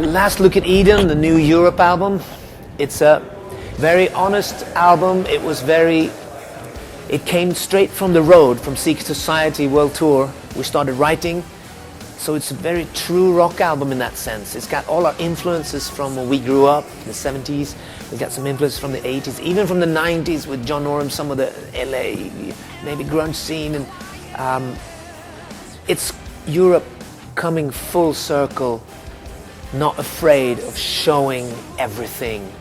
Last Look at Eden, the new Europe album. It's a very honest album. It came straight from the road, from Secret Society World Tour. We started writing, so it's a very true rock album in that sense. It's got all our influences from when we grew up, the 70s. We've got some influences from the 80s, even from the 90s with John Norum, some of the LA, maybe grunge scene. And it's Europe coming full circle, not afraid of showing everything.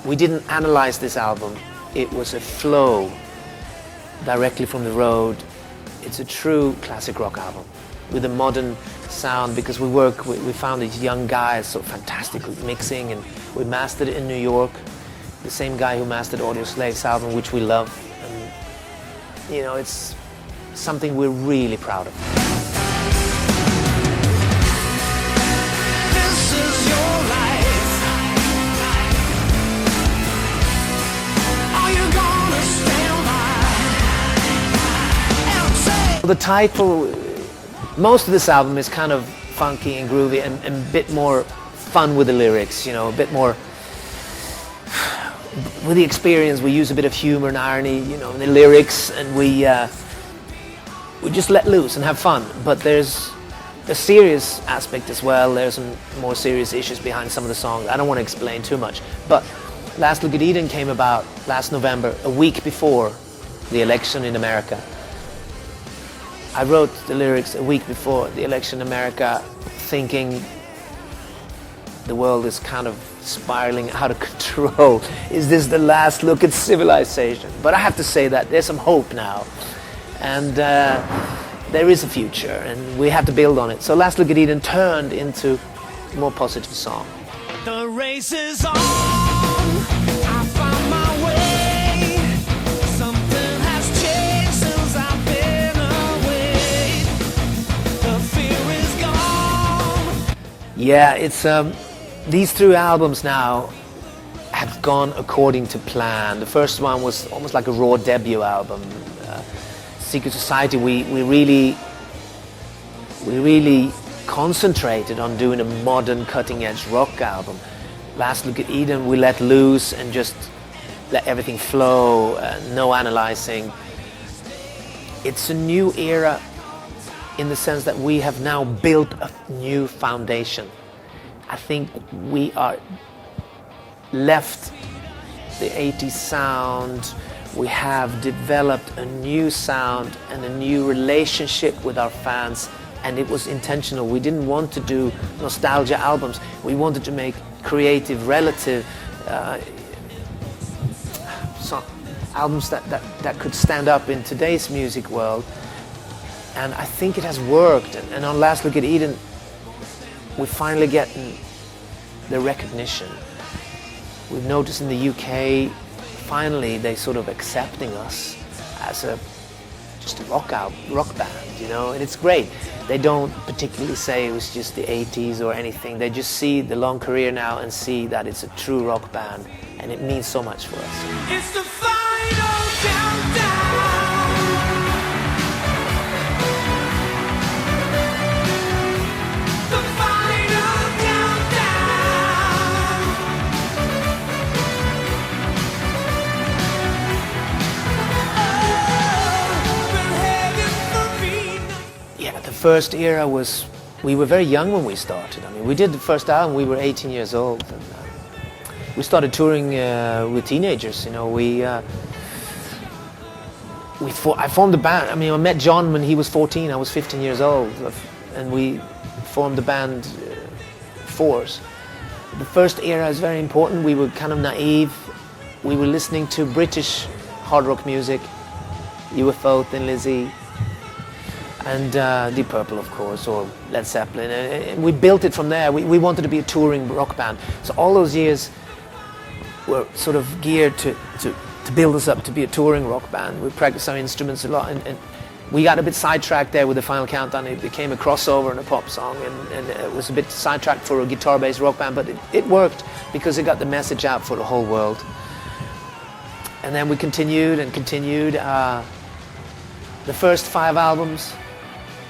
We didn't analyze this album. It was a flow directly from the road. It's a true classic rock album with a modern sound, because we found these young guys so fantastic with mixing, and we mastered it in New York. The same guy who mastered Audio Slave's album, which we love. And, you know, it's something we're really proud of. The title, most of this album is kind of funky and groovy and a bit more fun with the lyrics, you know, a bit more, with the experience we use a bit of humor and irony, you know, in the lyrics, and we just let loose and have fun. But there's a serious aspect as well. There's some more serious issues behind some of the songs. I don't want to explain too much, but Last Look at Eden came about last November, a week before the election in America. I wrote the lyrics a week before the election in America, thinking the world is kind of spiraling out of control. Is this the last look at civilization? But I have to say that there's some hope now, and there is a future, and we have to build on it. So Last Look at Eden turned into a more positive song. The race is on. Yeah, it's these three albums now have gone according to plan. The first one was almost like a raw debut album. Secret Society, we really concentrated on doing a modern, cutting-edge rock album. Last Look at Eden, we let loose and just let everything flow, no analyzing. It's a new era, in the sense that we have now built a new foundation. I think we are left the 80s sound. We have developed a new sound and a new relationship with our fans, and it was intentional. We didn't want to do nostalgia albums. We wanted to make creative, relative albums that could stand up in today's music world. And I think it has worked. And on Last Look at Eden, we're finally getting the recognition. We've noticed in the UK, finally they sort of accepting us as just a rock band, you know, and it's great. They don't particularly say it was just the 80s or anything. They just see the long career now and see that it's a true rock band, and it means so much for us. It's the final countdown. The first era was, we were very young when we started. I mean, we did the first album, we were 18 years old. And, we started touring with teenagers, you know. I formed a band. I mean, I met John when he was 14, I was 15 years old. And we formed the band Force. The first era is very important. We were kind of naive. We were listening to British hard rock music, UFO, Thin Lizzy, and Deep Purple, of course, or Led Zeppelin. And we built it from there. We wanted to be a touring rock band. So all those years were sort of geared to build us up to be a touring rock band. We practiced our instruments a lot, and we got a bit sidetracked there with the Final Countdown. It became a crossover and a pop song, and it was a bit sidetracked for a guitar-based rock band, but it worked because it got the message out for the whole world. And then we continued and continued. The first 5 albums,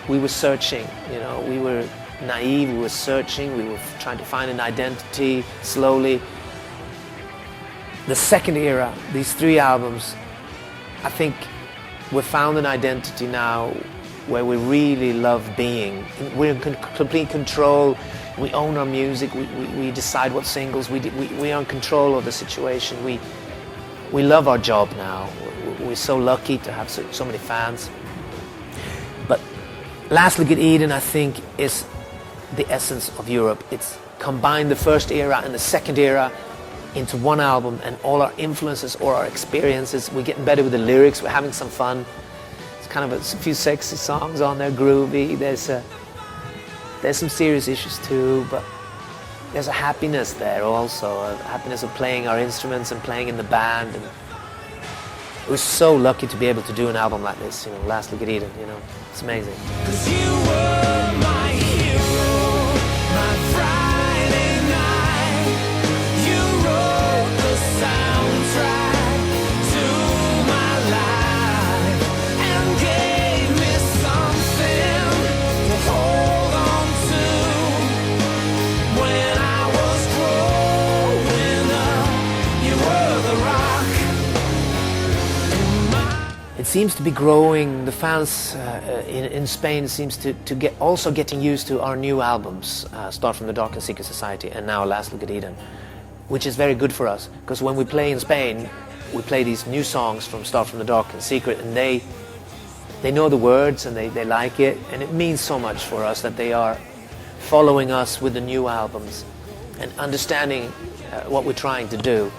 we were searching, you know, we were naive, we were searching, we were trying to find an identity slowly. The second era, these 3 albums, I think we've found an identity now where we really love being. We're in complete control, we own our music, we decide what singles, we are in control of the situation. We love our job now. We're so lucky to have so many fans. But Last Look at Eden, I think, is the essence of Europe. It's combined the first era and the second era into one album, and all our influences or our experiences. We're getting better with the lyrics, we're having some fun. It's kind of a few sexy songs on there, groovy. There's some serious issues too, but there's a happiness there also, a happiness of playing our instruments and playing in the band. And we're so lucky to be able to do an album like this, you know, Last Look at Eden, you know, it's amazing. 'Cause you were my hero, my Friday night. You wrote the soundtrack to my life and gave me something to hold on to when I was growing up. You were the rock. It seems to be growing. The fans in Spain seems to get also getting used to our new albums, Start from the Dark and Secret Society, and now Last Look at Eden, which is very good for us, because when we play in Spain, we play these new songs from Start from the Dark and Secret, and they know the words and they like it, and it means so much for us that they are following us with the new albums and understanding what we're trying to do.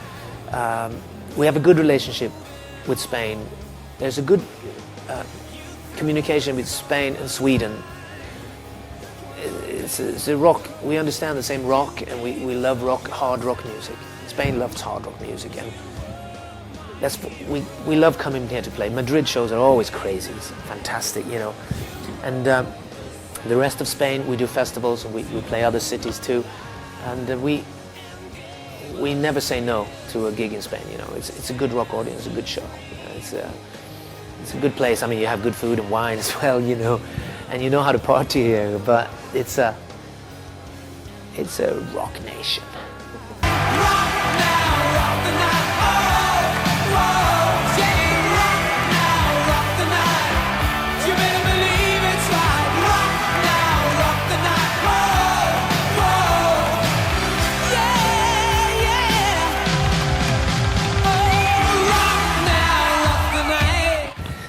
We have a good relationship with Spain. There's a good communication with Spain and Sweden. It's a rock. We understand the same rock, and we love rock, hard rock music. Spain loves hard rock music, and we love coming here to play. Madrid shows are always crazy, it's fantastic, you know. And the rest of Spain, we do festivals, and we play other cities too. And we never say no to a gig in Spain. You know, it's a good rock audience, a good show. It's a good place. I mean, you have good food and wine as well, you know, and you know how to party here. But it's a rock nation.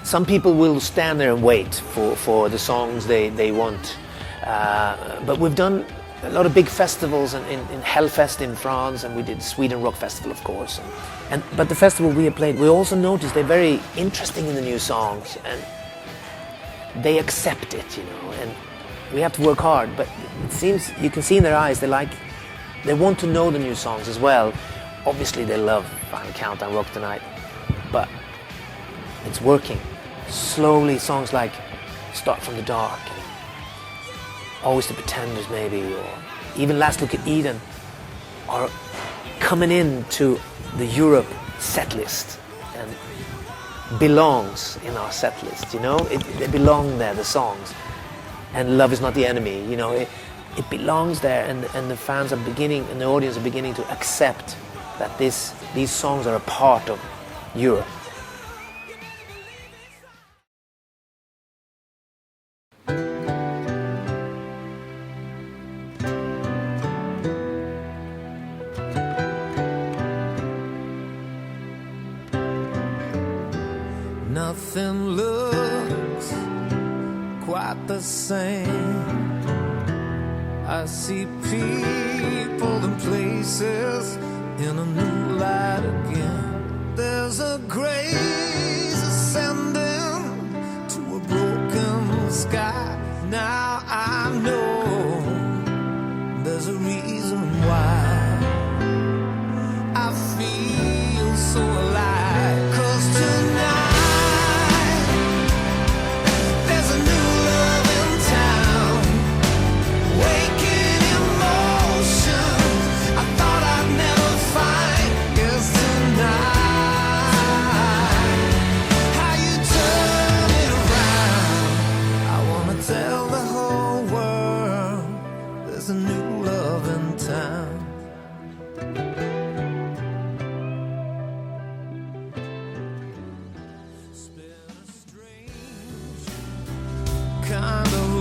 Some people will stand there and wait for the songs they want. But we've done a lot of big festivals in Hellfest in France, and we did Sweden Rock Festival, of course. But the festival we have played, we also noticed they're very interesting in the new songs, and they accept it, you know. And we have to work hard, but it seems you can see in their eyes they want to know the new songs as well. Obviously, they love Final Countdown, Rock the Night, but it's working. Slowly, songs like Start from the Dark, Always the Pretenders maybe, or even Last Look at Eden are coming into the Europe set list and belongs in our set list, you know? They belong there, the songs. And Love Is Not the Enemy, you know, it belongs there, and the fans are beginning, and the audience are beginning to accept that these songs are a part of Europe. Nothing looks quite the same. I see people and places in a new light again. There's a grace ascending to a broken sky. Now I know there's a reason why I feel so alive. 'Cause tonight there's a new love in town. It's been a strange kind of